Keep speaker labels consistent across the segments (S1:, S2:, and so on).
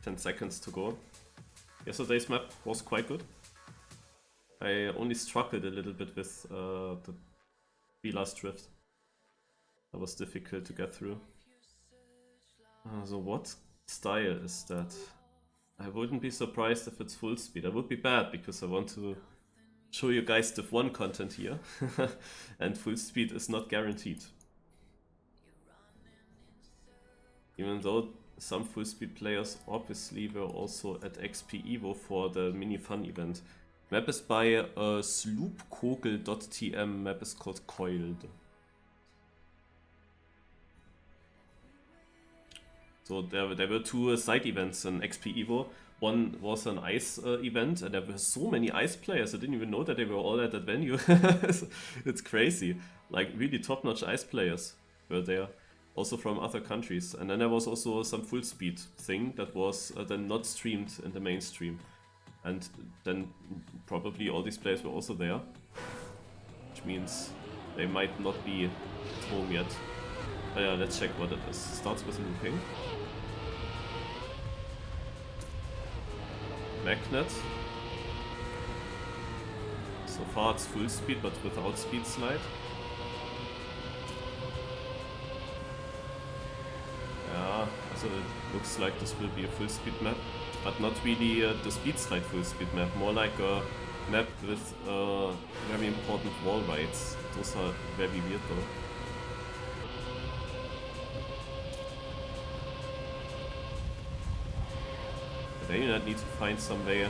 S1: 10 seconds to go. Yesterday's map was quite good. I only struggled a little bit with the Vilas drift. That was difficult to get through. So what style is that? I wouldn't be surprised if it's full speed. That would be bad because I want to show you guys Div1 content here. And full speed is not guaranteed. Even though some full speed players obviously were also at XP Evo for the mini fun event. Map is by sloopkogel.tm. Map is called Coiled. So there were two side events in XP Evo. One was an ice event, and there were so many ice players. I didn't even know that they were all at that venue. It's crazy. Like really top-notch ice players were there, also from other countries. And then there was also some full speed thing that was then not streamed in the mainstream. And then probably all these players were also there, which means they might not be at home yet. But yeah, let's check what it is. Starts with looping. Magnet. So far it's full speed but without speed slide. Yeah, so it looks like this will be a full speed map, but not really the speed slide full speed map, more like a map with very important wall rides. Those are very weird though. Then you need to find some way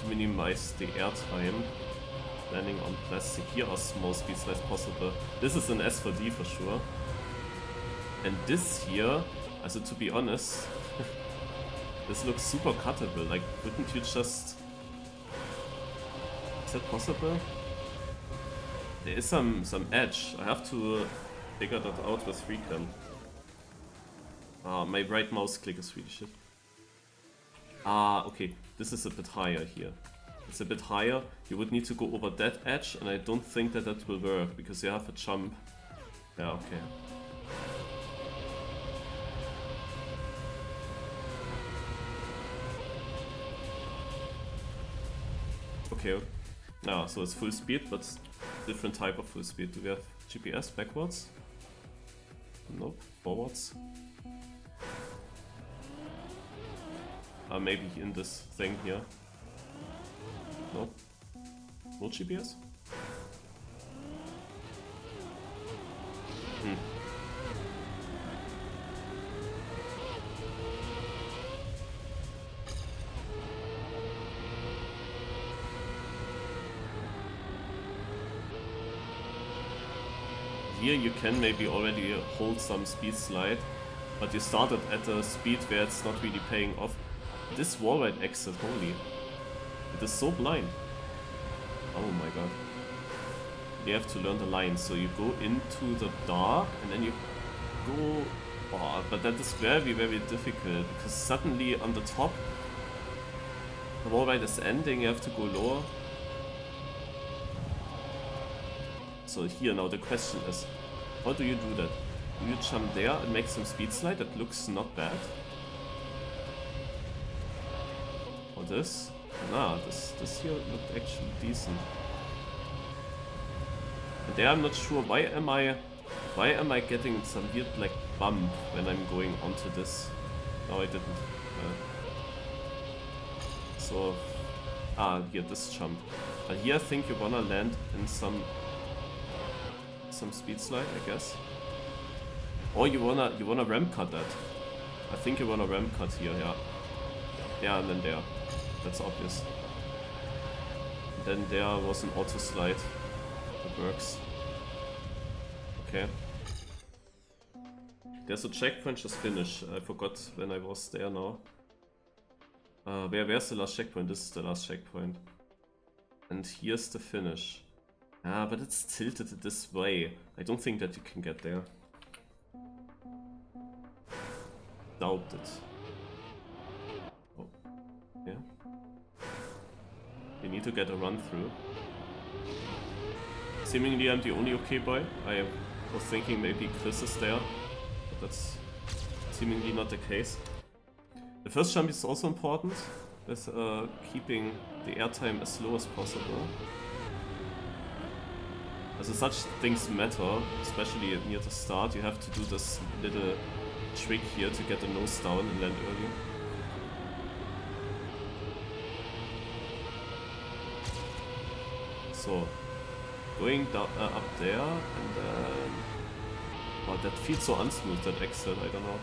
S1: to minimize the airtime. Landing on plastic. Here are small speed slides possible. This is an S4D for sure. And this here, also to be honest, this looks super cuttable. Like, wouldn't you just... Is that possible? There is some edge. I have to figure that out with FreeCam. My right mouse click is really shit. Okay, this is a bit higher here. It's a bit higher, you would need to go over that edge, and I don't think that that will work, because you have a jump. Yeah, okay. Okay, yeah, so it's full speed, but different type of full speed. Do we have GPS backwards? Nope, forwards. Maybe in this thing here. No? No GPS? Here you can maybe already hold some speed slide, but you started at a speed where it's not really paying off. This wall ride exit, holy. It is so blind. Oh my god. You have to learn the lines, so you go into the dark and then you go... Oh, but that is very, very difficult, because suddenly on the top the wall ride is ending, you have to go lower. So here now the question is, how do you do that? Do you jump there and make some speed slide? That looks not bad. Or this? Nah, this here looked actually decent. And there I'm not sure, why am I getting some weird like bump when I'm going onto this? No, I didn't. So, here this jump. But here I think you wanna land in some speed slide, I guess. Or you wanna ramp cut that. I think you wanna ramp cut here, yeah. Yeah, and then there. That's obvious. And then there was an auto slide that works. Okay. There's a checkpoint just finished. I forgot when I was there now. Where's the last checkpoint? This is the last checkpoint. And here's the finish. Ah, but it's tilted this way. I don't think that you can get there. Doubt it. Oh, yeah. You need to get a run through. Seemingly I'm the only okay boy. I was thinking maybe Chris is there, but that's seemingly not the case. The first jump is also important, with keeping the airtime as low as possible. Also such things matter, especially near the start. You have to do this little trick here to get the nose down and land early. So, going down, up there, and then... Wow, that feels so unsmooth, that exit, I don't know.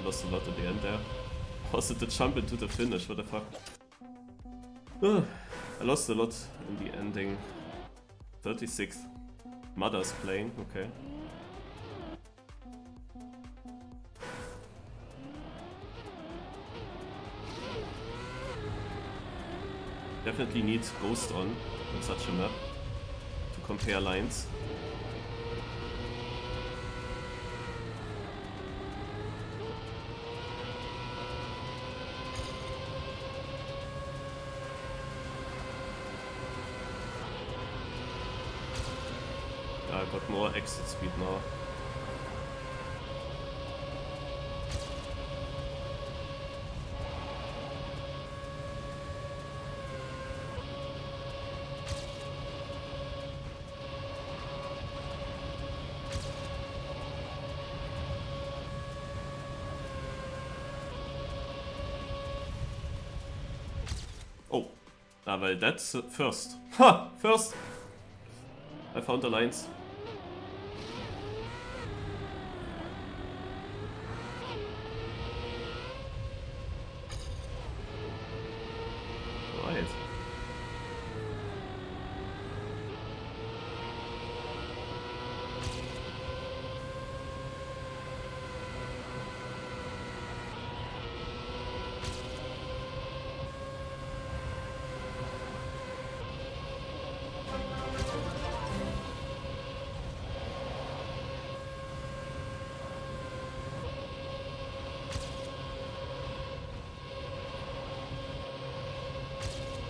S1: Lost a lot at the end there. Was it the jump into the finish? What the fuck? I lost a lot in the ending. 36th. Mudda's playing, okay. Definitely need Ghost on such a map to compare lines. I got more exit speed now. Oh, well that's first. Ha! First! I found the lines. Right.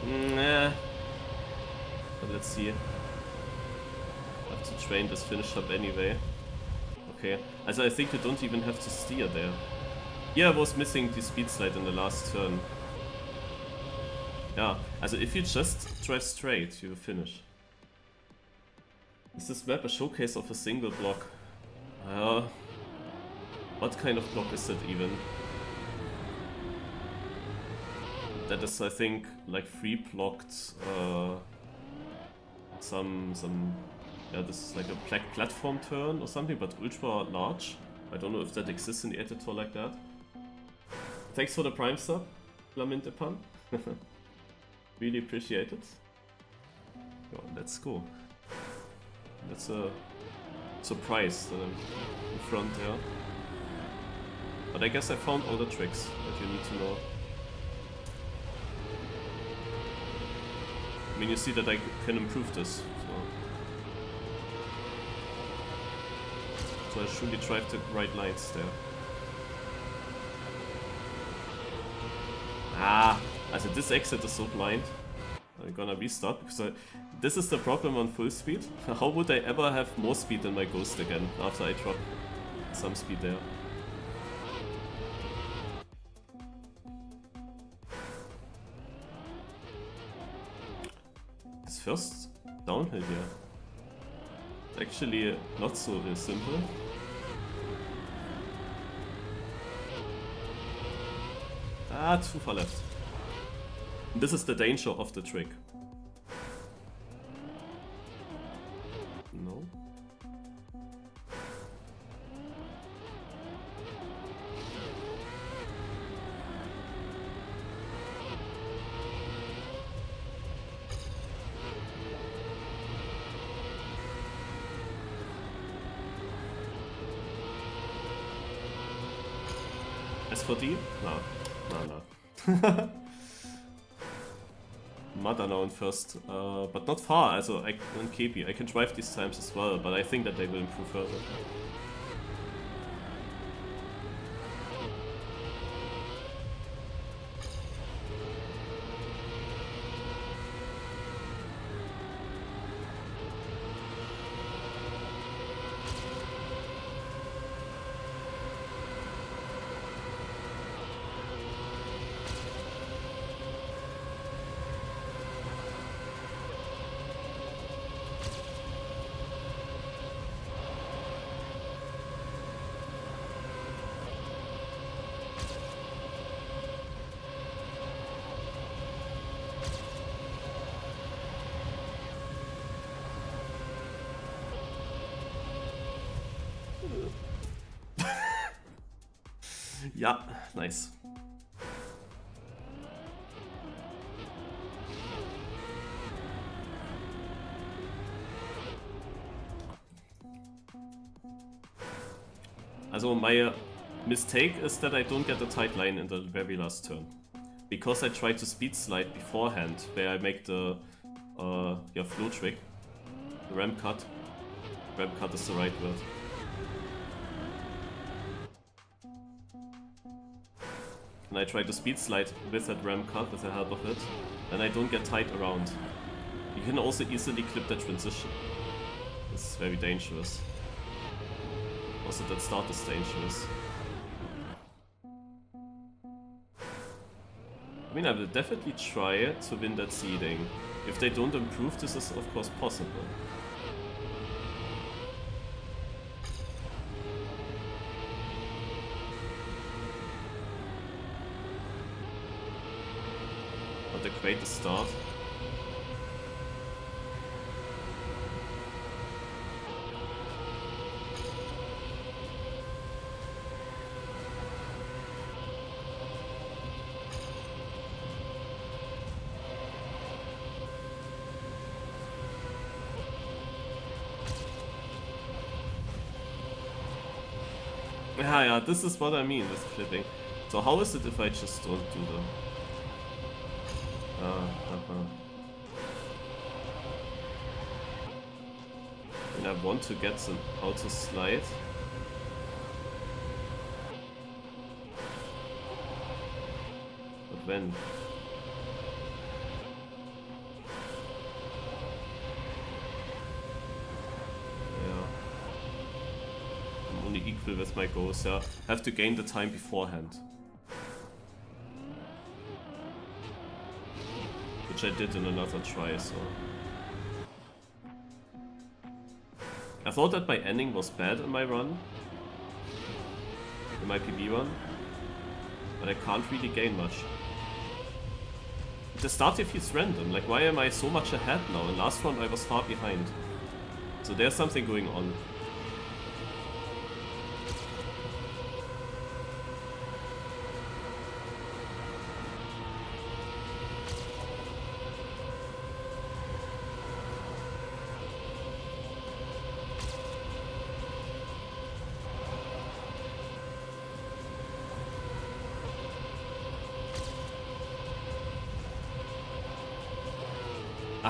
S1: Nah. But let's see. I have to train this finish up anyway. Okay. Also I think you don't even have to steer there. Yeah, I was missing the speed slide in the last turn. Yeah, also if you just drive straight, you finish. Is this map a showcase of a single block? What kind of block is it even? That is, I think, like free blocked yeah, this is like a platform turn or something, but ultra large. I don't know if that exists in the editor like that. Thanks for the Prime sub, Lamintepan. Really appreciate it. Yo, let's go. That's a surprise that I'm in front there. But I guess I found all the tricks that you need to know. I mean, you see that I can improve this, so I should drive the right lines there. Also this exit is so blind. I'm gonna restart because this is the problem on full speed. How would I ever have more speed than my Ghost again after I drop some speed there? This first downhill here. It's actually not so simple. Too far left. This is the danger of the trick. No. S4D? No. Mudda now in first, but not far. Also, I can KP. I can drive these times as well, but I think that they will improve further. Ja, nice. Also my mistake is that I don't get a tight line in the very last turn. Because I tried to speed slide beforehand, where I make the flow trick. The ramp cut. Ramp cut is the right word. And I try to speed slide with that ramp cut with the help of it, and I don't get tight around. You can also easily clip that transition. It's very dangerous. Also that start is dangerous. I mean, I will definitely try to win that seeding. If they don't improve, this is of course possible. But a great start. Yeah, this is what I mean with flipping. So how is it if I just don't do them? And I want to get some auto slide. But when? Equal with my goals, yeah. I have to gain the time beforehand. Which I did in another try, so... I thought that my ending was bad in my run. In my PB run. But I can't really gain much. The start here feels random, like why am I so much ahead now? In last round I was far behind. So there's something going on.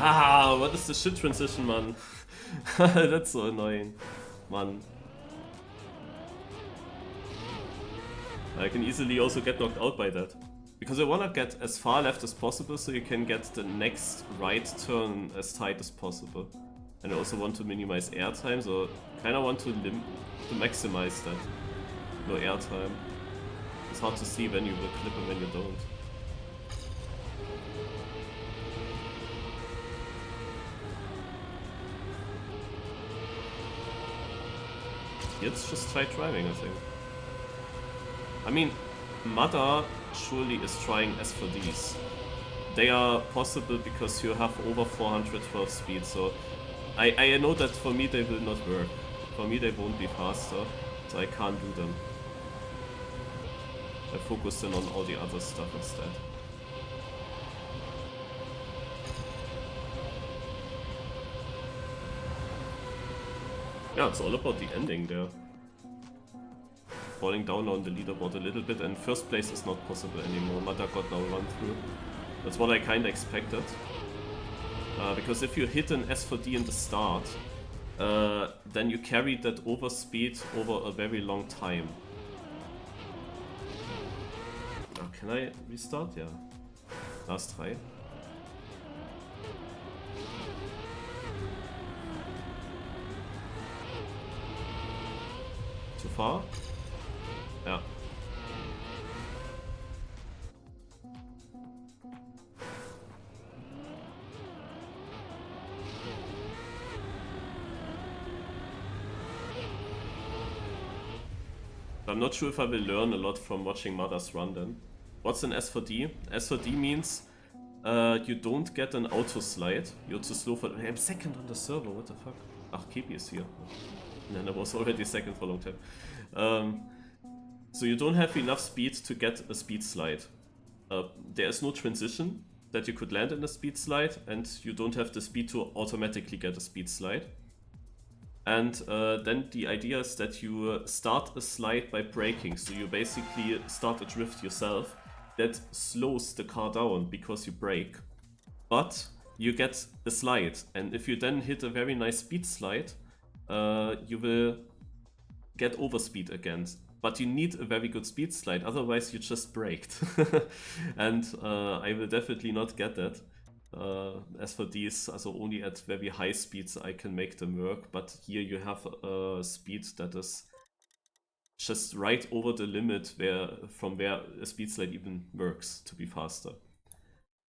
S1: Ah, what is the shit transition, man? That's so annoying, man. I can easily also get knocked out by that. Because I wanna get as far left as possible so you can get the next right turn as tight as possible. And I also want to minimize airtime, so kinda want to maximize that. No airtime. It's hard to see when you will clip and when you don't. It's just tight driving, I think. I mean, Mudda surely is trying as for these. They are possible because you have over 412 speed, so I know that for me they will not work. For me they won't be faster, so I can't do them. I focus in on all the other stuff instead. Yeah, it's all about the ending there. Falling down on the leaderboard a little bit, and first place is not possible anymore. Mudda got now run through. That's what I kinda expected. Because if you hit an S4D in the start, then you carry that overspeed over a very long time. Oh, can I restart? Yeah. Last try. Too far? Yeah. I'm not sure if I will learn a lot from watching Mudda's run then. What's an S4D? S4D means you don't get an auto slide. You're too slow for. I'm second on the server, what the fuck? Ach, Kepi is here. And then I was already second for a long time. So you don't have enough speed to get a speed slide. There is no transition that you could land in a speed slide, and you don't have the speed to automatically get a speed slide. And then the idea is that you start a slide by braking, so you basically start a drift yourself that slows the car down because you brake. But you get a slide, and if you then hit a very nice speed slide, you will get overspeed again. But you need a very good speed slide, otherwise you just braked. And I will definitely not get that. As for these, also only at very high speeds I can make them work, but here you have a speed that is just right over the limit from where a speed slide even works to be faster.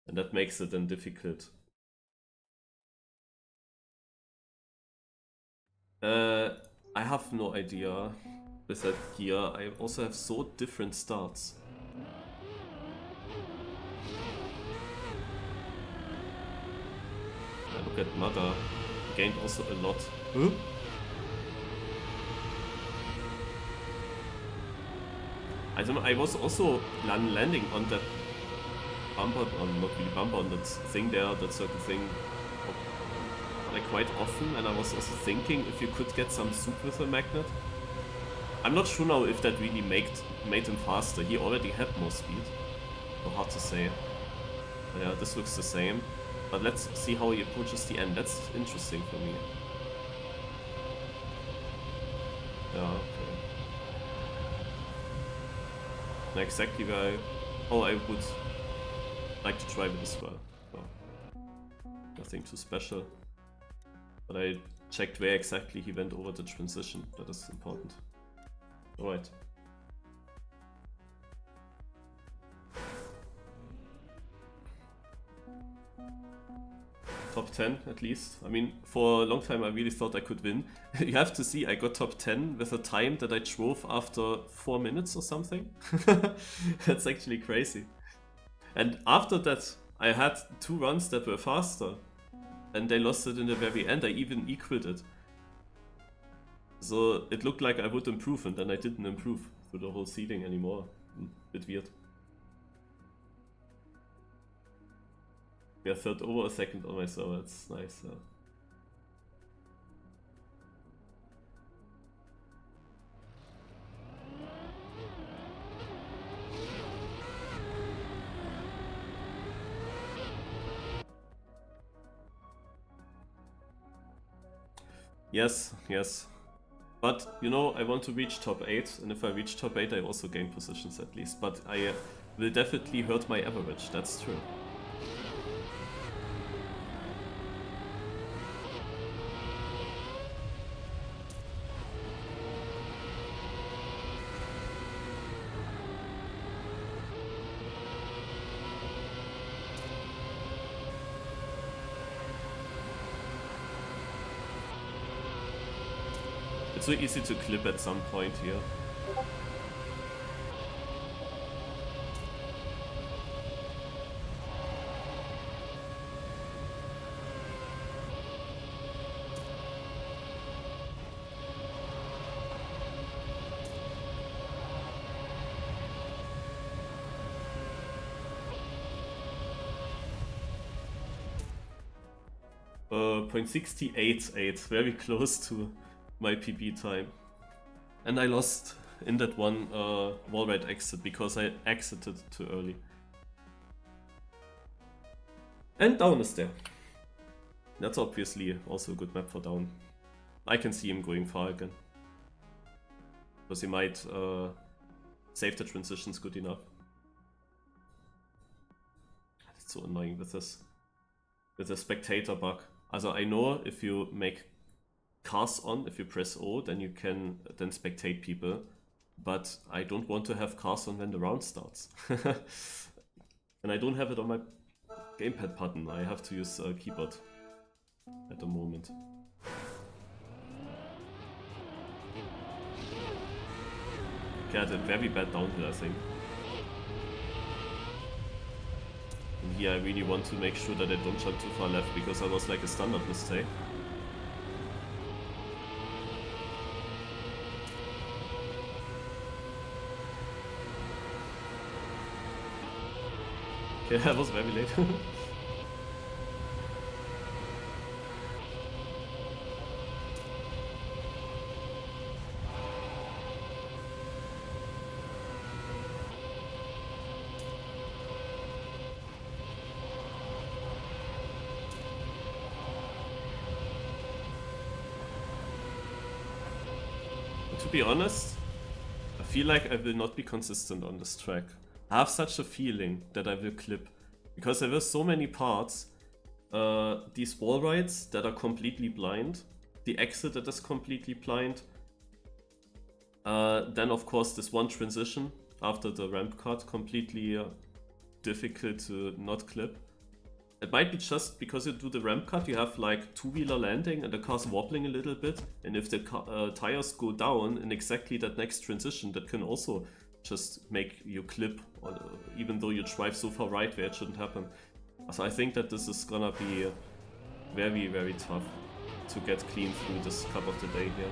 S1: And that makes it then difficult. I have no idea with that gear. I also have so different starts. Look at Mudda, gained also a lot. Huh? I don't know, I was also landing on that bumper, not really bumper, on that thing there, that certain thing, like quite often, and I was also thinking if you could get some soup with a magnet. I'm not sure now if that really made him faster. He already had more speed. So hard to say. But yeah, this looks the same. But let's see how he approaches the end. That's interesting for me. Yeah, okay. Not exactly where I would like to drive it as well. Oh, nothing too special. But I checked where exactly he went over the transition. That is important. Alright. Top 10 at least. I mean, for a long time I really thought I could win. You have to see, I got top 10 with a time that I drove after 4 minutes or something. That's actually crazy. And after that, I had 2 runs that were faster. And they lost it in the very end. I even equaled it. So it looked like I would improve, and then I didn't improve through the whole seeding anymore. Bit weird. Yeah, third over a second on my server, that's nice. Yes, yes. But, you know, I want to reach top 8, and if I reach top 8 I also gain positions at least. But I will definitely hurt my average, that's true. It's so easy to clip at some point here. .688, very close to my PB time. And I lost in that one wall ride exit because I exited too early. And Down is there. That's obviously also a good map for Down. I can see him going far again. Because he might save the transitions good enough. It's so annoying with this. With the spectator bug. Also I know if you make cars on, if you press O, then you can then spectate people. But I don't want to have cars on when the round starts. And I don't have it on my gamepad button. I have to use a keyboard at the moment. Okay, I had a very bad downhill, I think. And here I really want to make sure that I don't jump too far left, because that was like a standard mistake. Okay, I was very late. To be honest, I feel like I will not be consistent on this track. I have such a feeling that I will clip, because there were so many parts, these wall rides that are completely blind, the exit that is completely blind, then of course this one transition after the ramp cut, completely difficult to not clip. It might be just because you do the ramp cut, you have like two-wheeler landing and the car's wobbling a little bit, and if the tires go down in exactly that next transition, that can also just make you clip, even though you drive so far right where it shouldn't happen. So I think that this is gonna be very, very tough to get clean through this cup of the day here.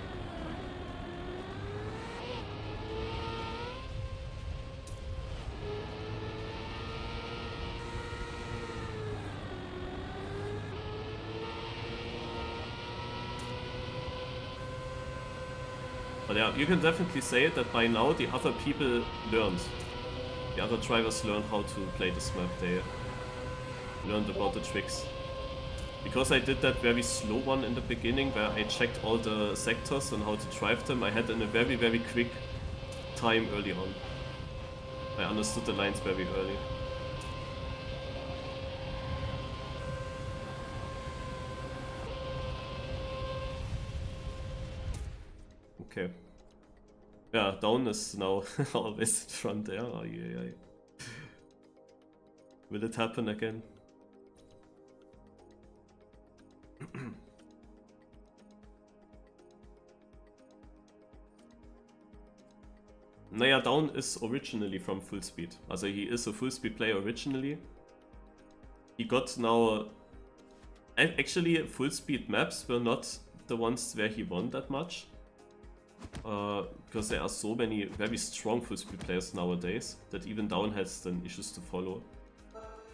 S1: But yeah, you can definitely say that by now the other people learned. The other drivers learned how to play this map. They learned about the tricks. Because I did that very slow one in the beginning, where I checked all the sectors and how to drive them, I had in a very, very quick time early on. I understood the lines very early. Okay. Yeah, Down is now always in front there. Oh, yeah. Will it happen again? Naja, Down is originally from Fullspeed. Also he is a Fullspeed player originally. He got now... Actually, Fullspeed maps were not the ones where he won that much. Because there are so many very strong Fullspeed players nowadays that even Down has then issues to follow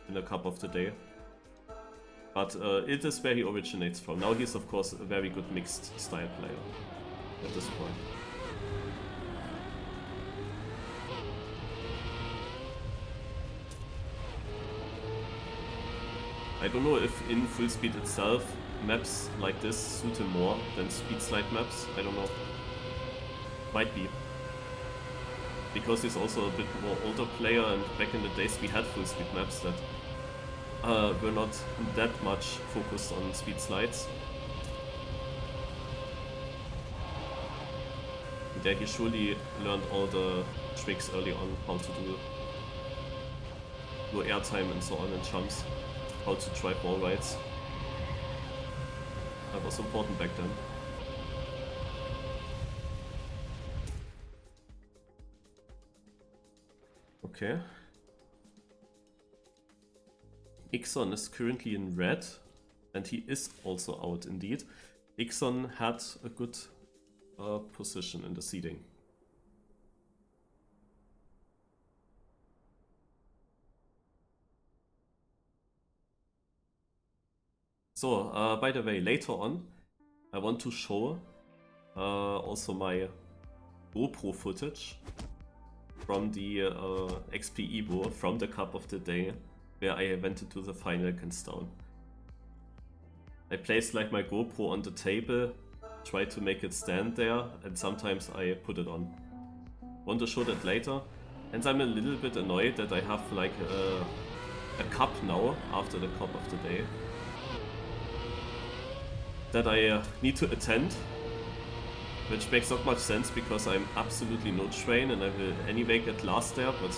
S1: in a cup of the day. But it is where he originates from. Now he's of course a very good mixed style player at this point. I don't know if in Fullspeed itself maps like this suit him more than speed slide maps. I don't know. Might be. Because he's also a bit more older player, and back in the days we had Fullspeed maps that were not that much focused on speed slides. And there he surely learned all the tricks early on, how to do low airtime and so on, and jumps, how to drive wall rides. That was important back then. Okay. Ixon is currently in red, and he is also out indeed. Ixon had a good position in the seeding. So, by the way, later on, I want to show also my GoPro footage from the XP Evo, from the Cup of the Day. where I went into the final against Down. I placed like my GoPro on the table, tried to make it stand there, and sometimes I put it on. Want to show that later. And I'm a little bit annoyed that I have like a cup now, after the cup of the day, that I need to attend, which makes not much sense because I'm absolutely no train and I will anyway get last there, but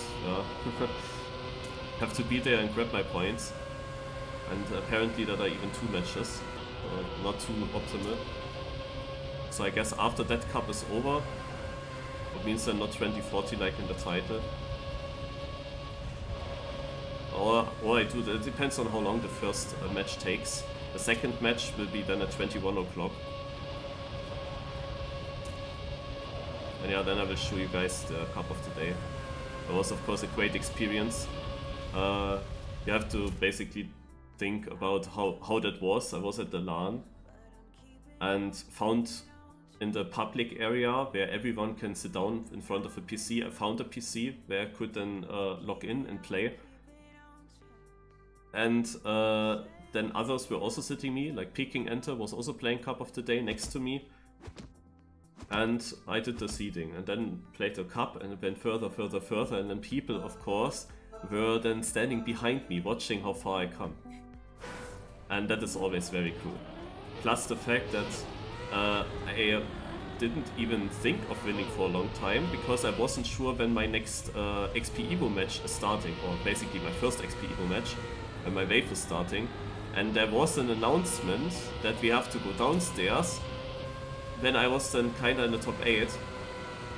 S1: have to be there and grab my points. And apparently that are even 2 matches, not too optimal. So I guess after that cup is over, it means they're not 2040 like in the title. Or I do, it depends on how long the first match takes. The second match will be then at 21 o'clock. And yeah, then I will show you guys the cup of the day. It was of course a great experience. You have to basically think about how that was. I was at the LAN and found in the public area where everyone can sit down in front of a PC. I found a PC where I could then log in and play. And then others were also sitting me, like Peking Enter was also playing Cup of the Day next to me. And I did the seeding and then played the cup and it went further, and then people, of course, were then standing behind me watching how far I come. And that is always very cool. Plus the fact that I didn't even think of winning for a long time because I wasn't sure when my next XP Evo match is starting, or basically my first XP Evo match, when my wave is starting. And there was an announcement that we have to go downstairs when I was then kinda in the top 8.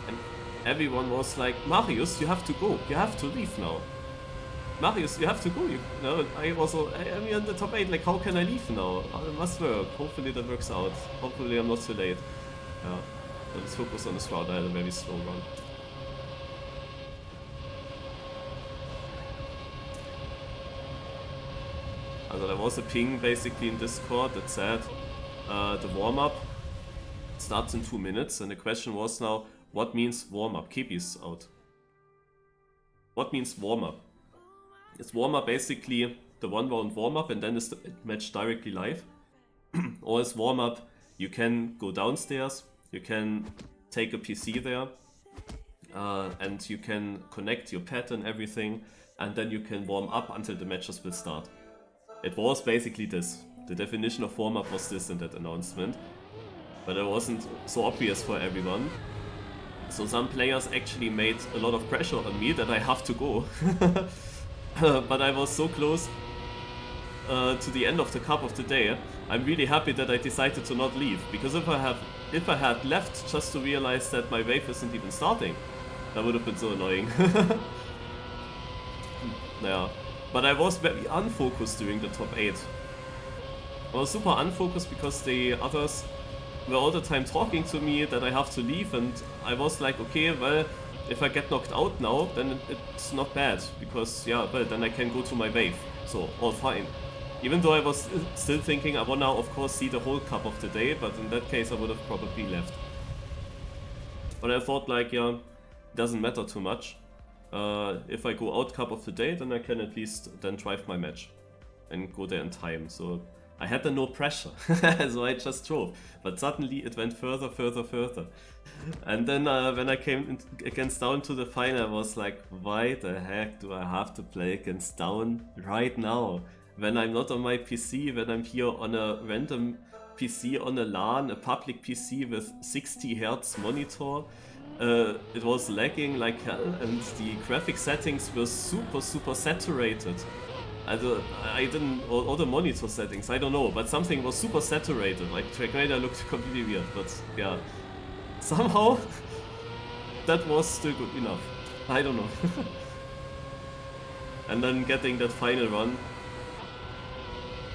S1: And everyone was like, Marius, you have to go, you have to leave now. Marius, you have to go. I was I'm in the top 8, like how can I leave now? It must work. Hopefully that works out. Hopefully I'm not too late. Yeah. So let's focus on this route. I had a very slow run. Also there was a ping basically in Discord that said the warm-up starts in 2 minutes, and the question was now, what means warm-up? Kepi's out. What means warm-up? Is warm-up basically the 1 round warm-up and then is the match directly live? Or is warm-up, you can go downstairs, you can take a PC there, and you can connect your pad and everything, and then you can warm up until the matches will start. It was basically this. The definition of warm-up was this in that announcement, but it wasn't so obvious for everyone. So some players actually made a lot of pressure on me that I have to go. But I was so close to the end of the cup of the day. I'm really happy that I decided to not leave, because if I had left just to realize that my wave isn't even starting, that would have been so annoying. Yeah, but I was very unfocused during the top 8. I was super unfocused because the others were all the time talking to me that I have to leave, and I was like, okay, well, if I get knocked out now, then it's not bad, because, yeah, well, then I can go to my wave, so all fine. Even though I was still thinking I wanna, of course, see the whole cup of the day, but in that case I would have probably left. But I thought, like, yeah, it doesn't matter too much. If I go out cup of the day, then I can at least then drive my match and go there in time. So I had no pressure, so I just drove. But suddenly it went further. And then when I came against Down to the final, I was like, why the heck do I have to play against Down right now? When I'm not on my PC, when I'm here on a random PC on a LAN, a public PC with 60 Hz monitor. It was lagging like hell, and the graphic settings were super saturated. I didn't, all the monitor settings, I don't know, but something was super saturated, like track radar looked completely weird, but yeah. Somehow, that was still good enough. I don't know. And then getting that final run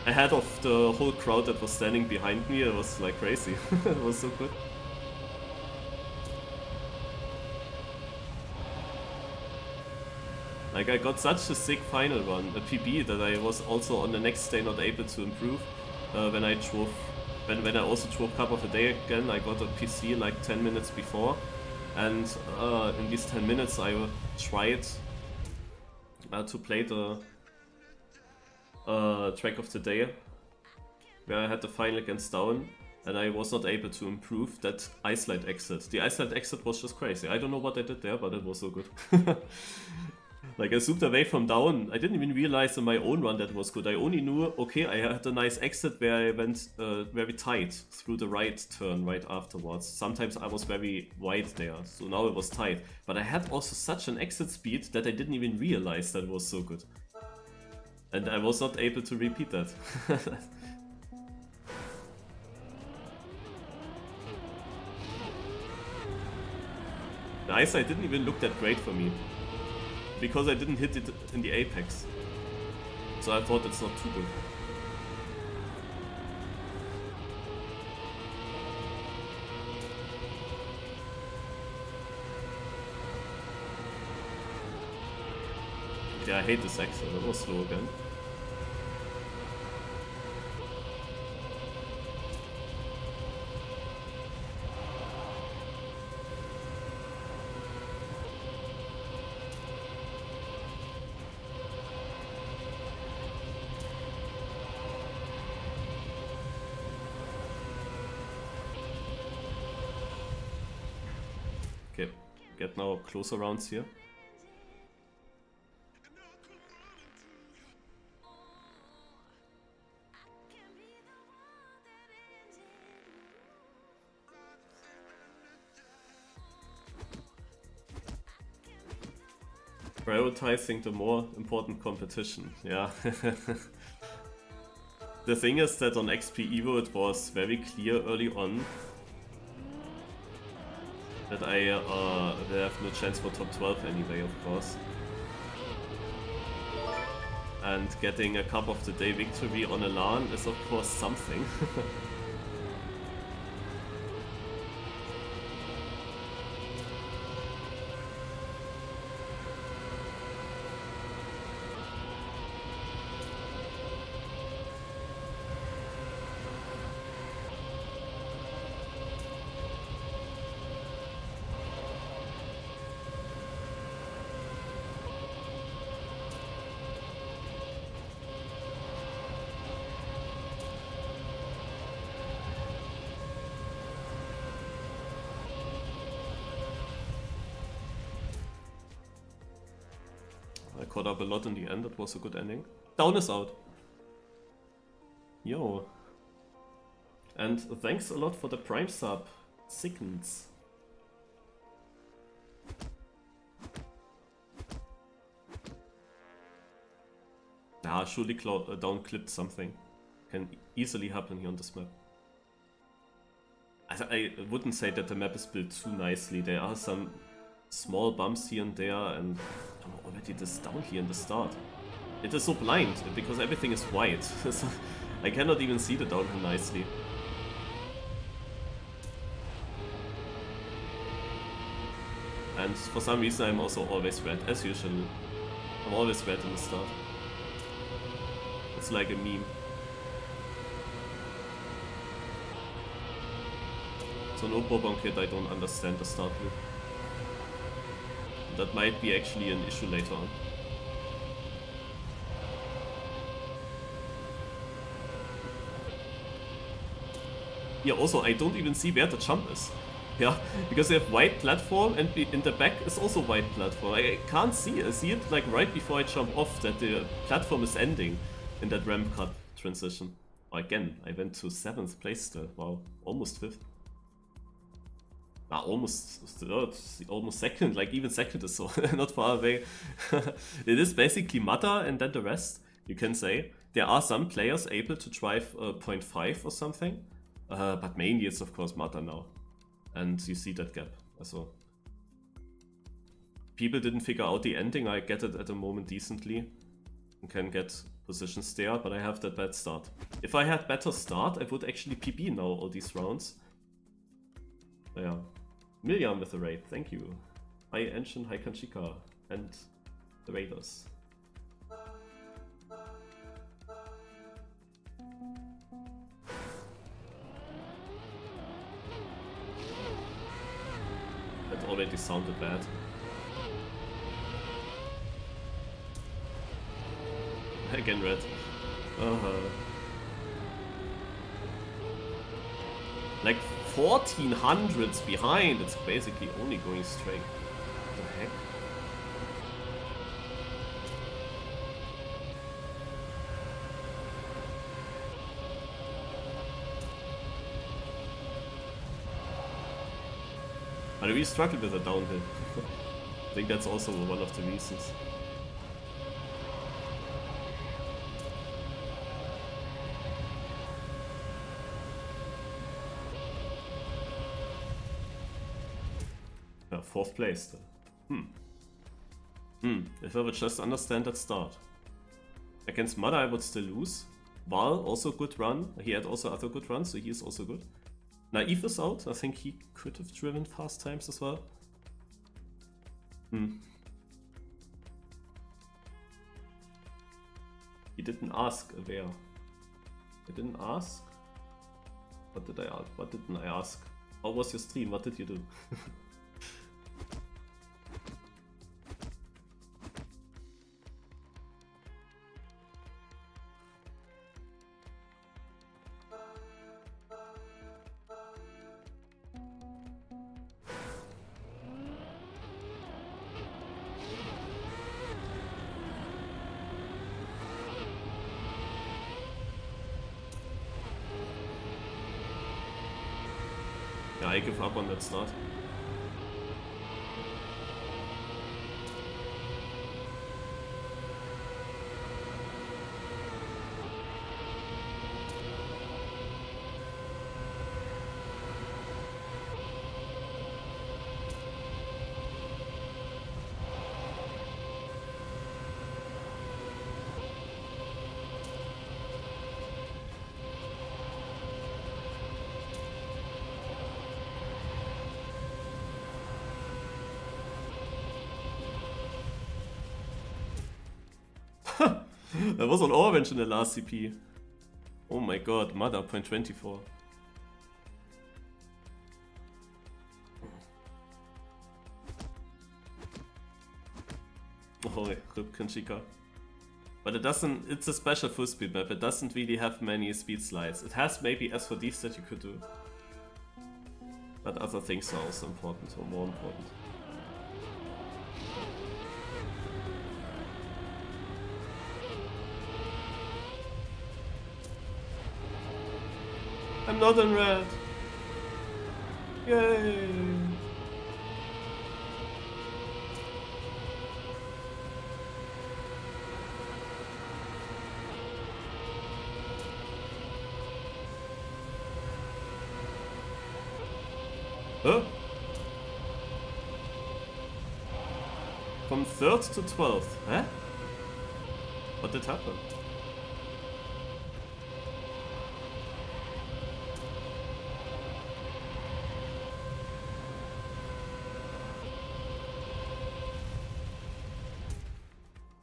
S1: ahead of the whole crowd that was standing behind me, it was like crazy. It was so good. Like, I got such a sick final run, a PB, that I was also on the next day not able to improve. When I also drove Cup of the Day again, I got a PC like 10 minutes before. And in these 10 minutes I tried to play the track of the day where I had the final against Down and I was not able to improve that ice-slide exit. The ice-slide exit was just crazy. I don't know what I did there, but it was so good. Like, I zoomed away from Down. I didn't even realize in my own run that was good. I only knew, okay, I had a nice exit where I went very tight through the right turn right afterwards. Sometimes I was very wide there, so now it was tight. But I had also such an exit speed that I didn't even realize that it was so good. And I was not able to repeat that. The eyesight didn't even look that great for me, because I didn't hit it in the apex. So I thought it's not too good. Yeah, I hate this exit, it was slow again. Okay, get now closer rounds here. Prioritizing the more important competition, yeah. The thing is that on XP Evo it was very clear early on that I have no chance for top 12 anyway, of course. And getting a cup of the day victory on a LAN is of course something. I caught up a lot in the end, that was a good ending. Down is out. Yo. And thanks a lot for the Prime sub, Sickens. Ah, surely Down clipped something. Can easily happen here on this map. I wouldn't say that the map is built too nicely. There are some small bumps here and there, and already this Down here in the start. It is so blind because everything is white. So I cannot even see the downhill nicely. And for some reason I'm also always red, as usual. I'm always red in the start. It's like a meme. So no Bobon kid, I don't understand the start loop. That might be actually an issue later on. Yeah, also I don't even see where the jump is. Yeah, because they have white platform and in the back is also white platform. I can't see it. I see it like right before I jump off that the platform is ending in that ramp cut transition. Again, I went to 7th place still. Wow, almost 5th. Almost third, almost second, like even second is so not far away. It is basically Mudda and then the rest, you can say. There are some players able to drive 0.5 or something, but mainly it's of course Mudda now. And you see that gap. Also, people didn't figure out the ending. I get it at the moment decently and can get positions there, but I have that bad start. If I had better start, I would actually PB now all these rounds. Yeah. Million with the raid, thank you. Hi Engine, hi Kanchika, and the raiders. That already sounded bad. Again red. Like 1400s behind, it's basically only going straight. What the heck? But we struggled with a downhill. I think that's also one of the reasons. Yeah, 4th place though. If I would just understand that start. Against Mudda I would still lose. Val, also good run. He had also other good runs, so he is also good. Naive is out. I think he could have driven fast times as well. He didn't ask where. I didn't ask. What did I ask? What didn't I ask? How was your stream? What did you do? Yeah, I give up on that start. That was on orange in the last CP. Oh my god, Mudda, 0.24. Oh, Rip Kenchika. But it doesn't, it's a special Fullspeed map, it doesn't really have many speed slides. It has maybe S4Ds that you could do. But other things are also important, or more important. I'm not in red! Yay! Huh? From 3rd to 12th, huh? What did happen?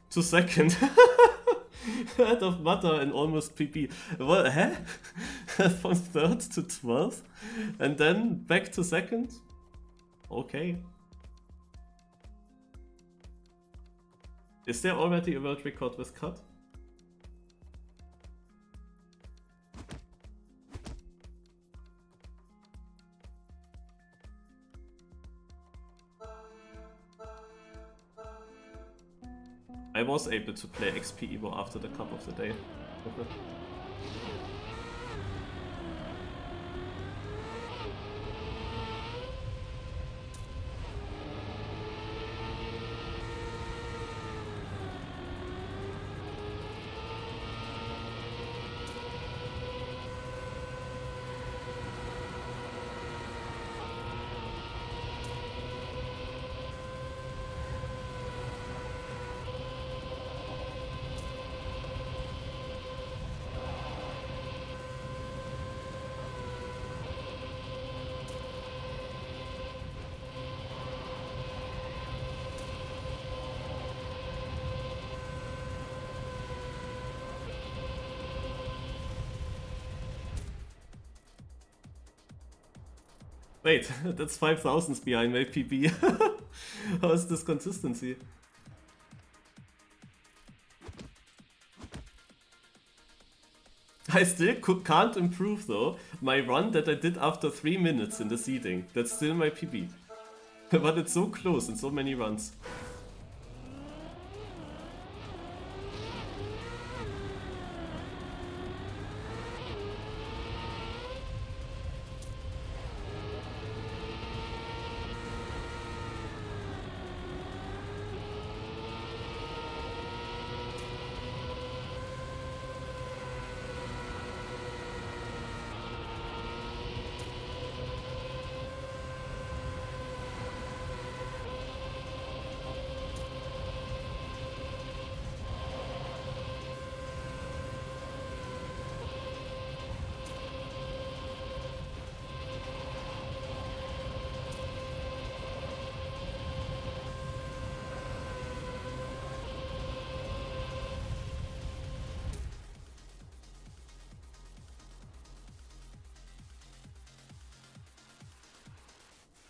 S1: To second. Head of Mudda and almost PP. What? Huh? From 3rd to 12th? And then back to second? Okay. Is there already a world record with cut? I was able to play XP Evo after the cup of the day. Wait, that's 5,000s behind my PB. How is this consistency? I still can't improve though my run that I did after 3 minutes in the seeding. That's still my PB. But it's so close in so many runs.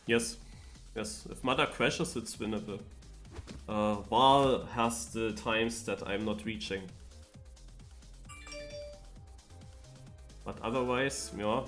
S1: Yes, yes, if Mudda crashes, it's winnable. Val has the times that I'm not reaching. But otherwise, yeah.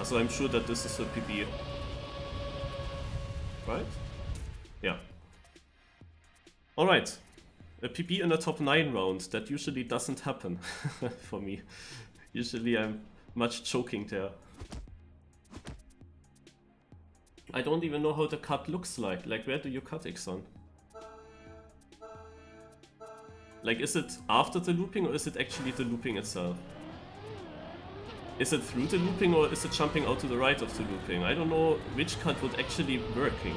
S1: So I'm sure that this is a PB. Right? Yeah. Alright. A PB in a top 9 round. That usually doesn't happen for me. Usually I'm much choking there. I don't even know how the cut looks like. Like, where do you cut Ixon? Like, is it after the looping or is it actually the looping itself? Is it through the looping or is it jumping out to the right of the looping? I don't know which cut would actually be working.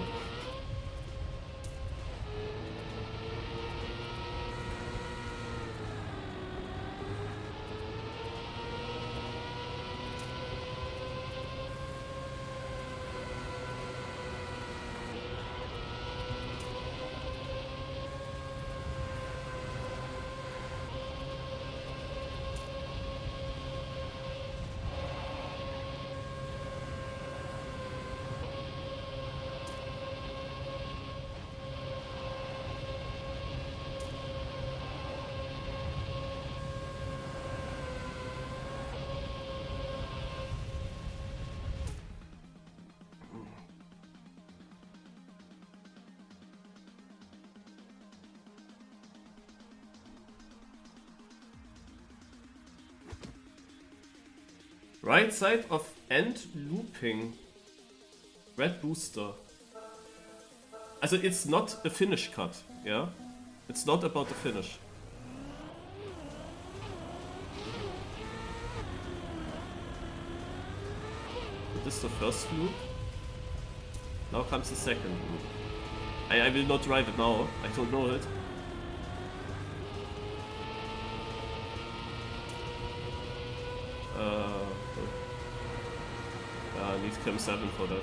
S1: Right side of end looping. Red booster. Also it's not a finish cut, yeah? It's not about the finish. This is the first loop. Now comes the second loop. I will not drive it now, I don't know it. I need Cam 7 for that.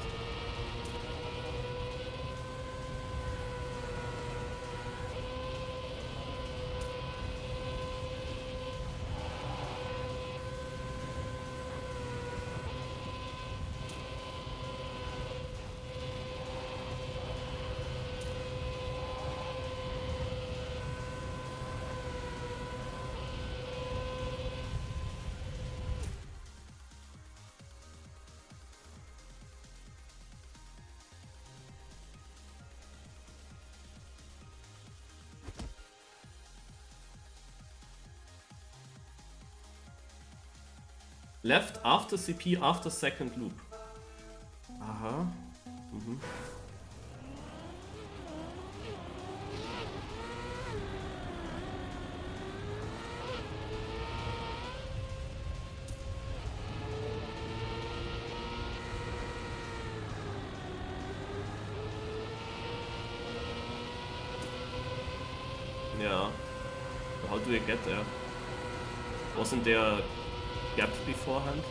S1: Left after CP after second loop. Aha. Mhm. do they get there? Wasn't there a gap beforehand?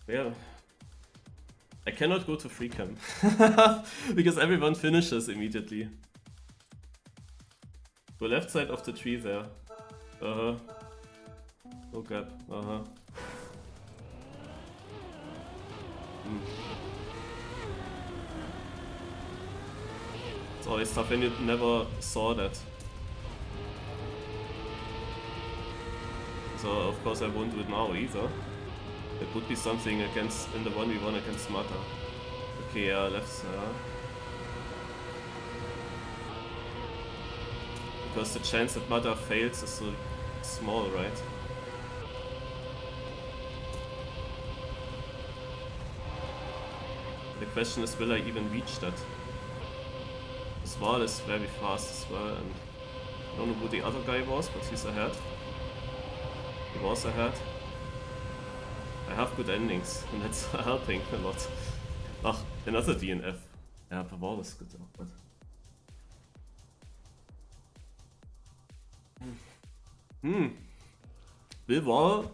S1: Yeah. I cannot go to free camp because everyone finishes immediately. The left side of the tree there. No gap. It's always tough when you never saw that. So of course I won't do it now either. It would be something against in the 1v1 against Mudda. Okay, yeah, left. Because the chance that Mudda fails is so small, right? The question is, will I even reach that? This wall is very fast as well, and I don't know who the other guy was, but he's ahead. He was ahead. I have good endings, and that's helping a lot. Ach, another DNF. Yeah, the wall is good though, but... Will wall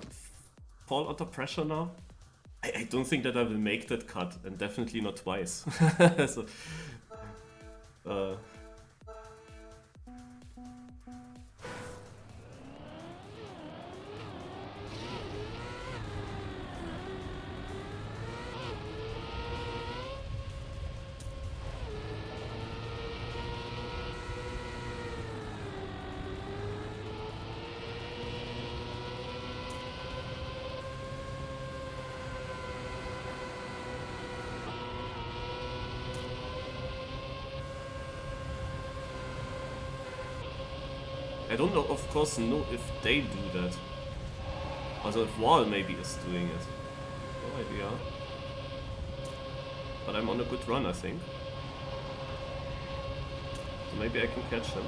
S1: fall under pressure now? I don't think that I will make that cut, and definitely not twice. So, I don't know, of course, know if they do that. Also, if Wall maybe is doing it. No idea. But I'm on a good run, I think. So maybe I can catch him.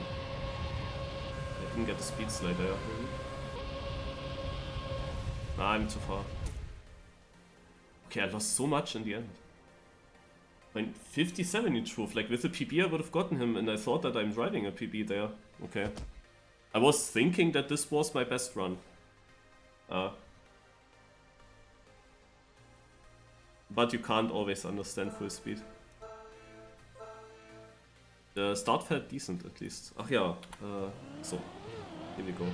S1: I didn't get the speed slide there. Nah, I'm too far. Okay, I lost so much in the end. I mean, 57 in truth. Like, with a PB I would have gotten him, and I thought that I'm driving a PB there. Okay. I was thinking that this was my best run. But you can't always understand full speed. The start felt decent at least. Ach yeah, so, here we go.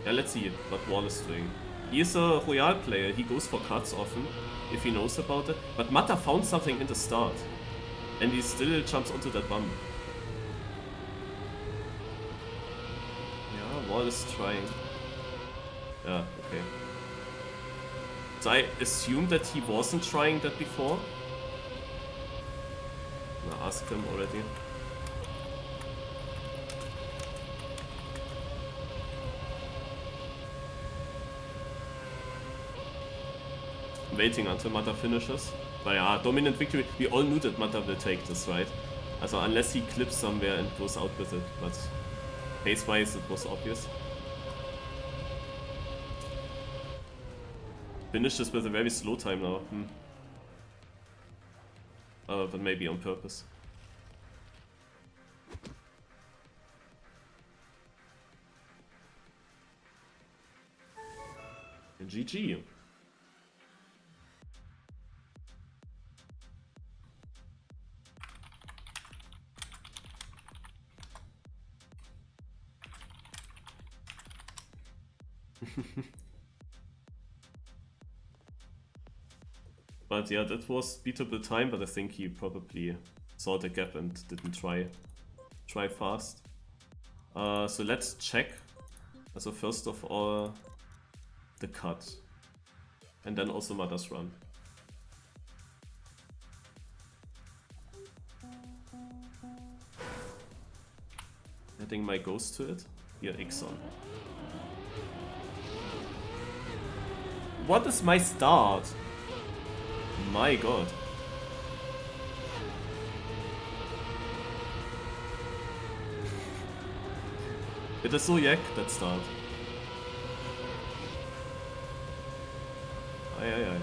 S1: Yeah, let's see what Wall is doing. He is a Royale player, he goes for cuts often, if he knows about it. But Mudda found something in the start. And he still jumps onto that bump. Wall is trying. Yeah, okay. So I assumed that he wasn't trying that before. I asked him already. I'm waiting until Mudda finishes. But yeah, dominant victory. We all knew that Mudda will take this, right? Also unless he clips somewhere and goes out with it, but pace-wise, it was obvious. Finishes with a very slow time now. But maybe on purpose. And GG. But yeah, that was beatable time, but I think he probably saw the gap and didn't try fast. So let's check. So first of all, the cut. And then also Mudda's run. Adding my ghost to it. Here, Ixon. What is my start? My god. It is so yak, that start. Aye, aye, aye.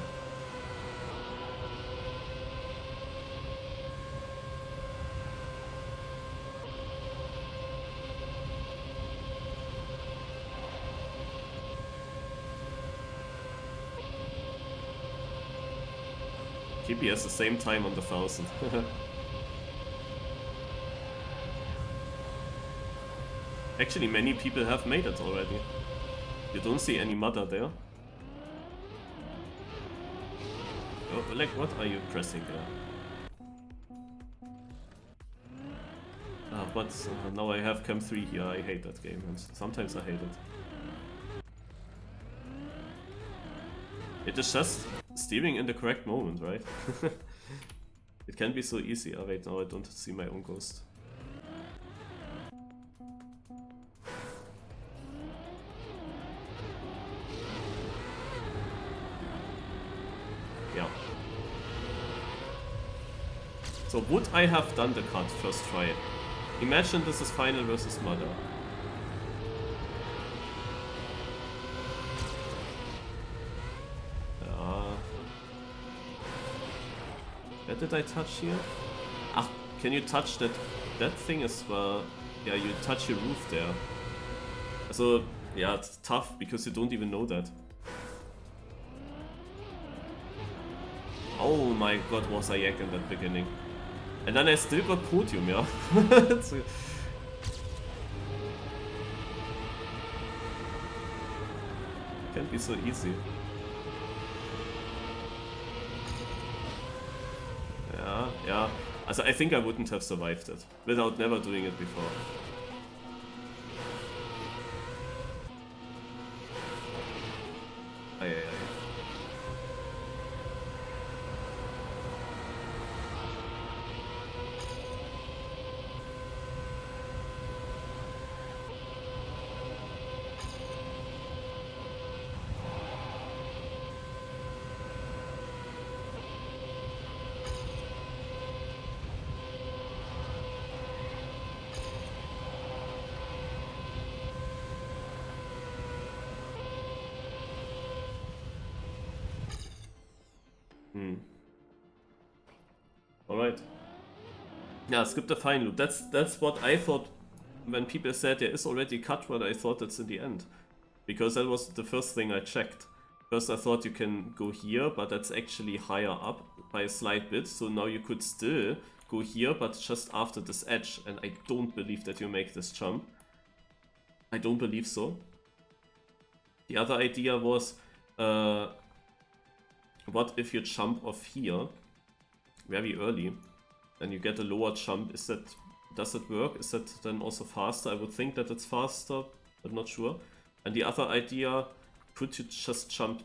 S1: Kippy has the same time on the 1000. Actually, many people have made it already. You don't see any Mudda there. Oh, like, what are you pressing there? Ah, but now I have Cam 3 here. I hate that game, and sometimes I hate it. It is just steering in the correct moment, right? It can be so easy. Oh wait, now I don't see my own ghost. Yeah. So would I have done the cut first try? Imagine this is final versus Mudda. Where did I touch here? Ah, can you touch that thing as well? Yeah, you touch your roof there. So, yeah, it's tough because you don't even know that. Oh my god, was I yak in that beginning. And then I still got podium, yeah. Can't be so easy. Yeah. Also, I think I wouldn't have survived it without never doing it before. Aye, aye, aye. Alright. Yeah, skip the fine loop. That's what I thought when people said there is already a cut run. I thought it's in the end. Because that was the first thing I checked. First I thought you can go here, but that's actually higher up by a slight bit. So now you could still go here, but just after this edge. And I don't believe that you make this jump. I don't believe so. The other idea was, what if you jump off here very early, then you get a lower jump? Does that work? Is that then also faster? I would think that it's faster, but not sure. And the other idea, could you just jump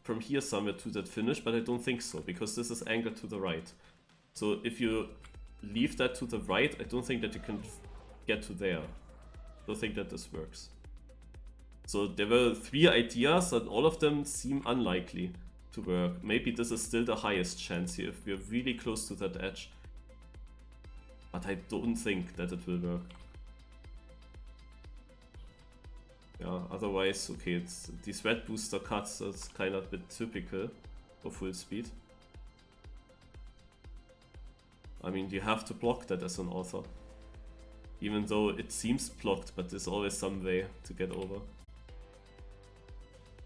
S1: from here somewhere to that finish? But I don't think so, because this is angled to the right. So if you leave that to the right, I don't think that you can get to there. I don't think that this works. So there were 3 ideas and all of them seem unlikely to work. Maybe this is still the highest chance here if we're really close to that edge. But I don't think that it will work. Yeah, otherwise, okay, it's these red booster cuts, that's kind of a bit typical for full speed. I mean, you have to block that as an author. Even though it seems blocked, but there's always some way to get over.